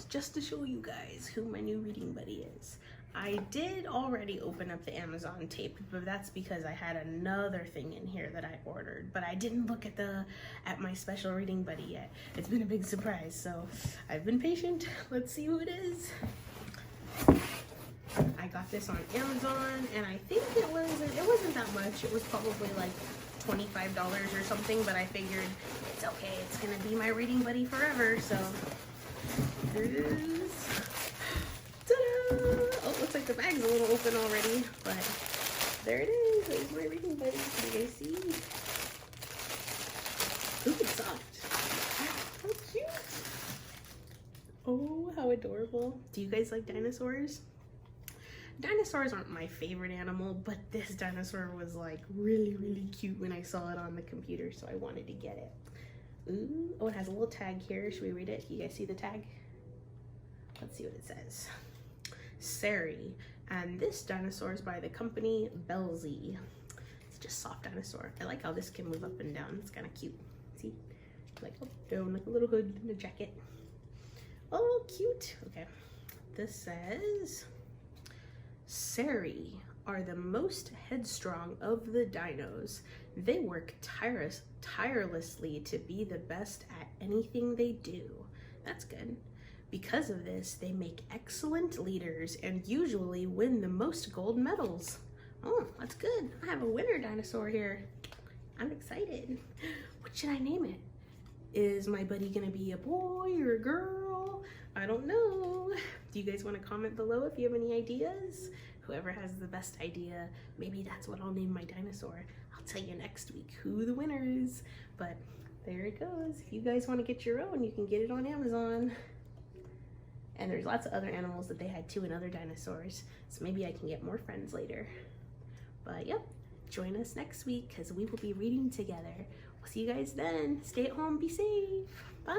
just to show you guys who my new reading buddy is. I did already open up the Amazon tape, but that's because I had another thing in here that I ordered, but I didn't look at my special reading buddy yet. It's been a big surprise, so I've been patient. Let's see who it is. I got this on Amazon, and I think it wasn't that much. It was probably like $25 or something, but I figured it's okay. It's gonna be my reading buddy forever, so here it is. Ta-da! Oh, looks like the bag's a little open already, but there it is. There's my reading buddy. Can you guys see? Ooh, it's soft. How cute. Oh, how adorable. Do you guys like dinosaurs? Dinosaurs aren't my favorite animal, but this dinosaur was like really, really cute when I saw it on the computer, so I wanted to get it. Ooh, oh, it has a little tag here. Should we read it? You guys see the tag? Let's see what it says. Sari, and this dinosaur is by the company Belzy. It's just soft dinosaur. I like how this can move up and down. It's kind of cute. See? Like up, down, like a little hood and a jacket. Oh, cute. Okay. This says, Sari are the most headstrong of the dinos. They work tirelessly to be the best at anything they do. That's good. Because of this, they make excellent leaders and usually win the most gold medals. Oh, that's good. I have a winner dinosaur here. I'm excited. What should I name it? Is my buddy gonna be a boy or a girl? I don't know. Do you guys want to comment below if you have any ideas? Whoever has the best idea, maybe that's what I'll name my dinosaur. I'll tell you next week who the winner is. But there it goes. If you guys want to get your own, you can get it on Amazon. And there's lots of other animals that they had too, and other dinosaurs. So maybe I can get more friends later. But yep, join us next week because we will be reading together. We'll see you guys then. Stay at home, be safe. Bye.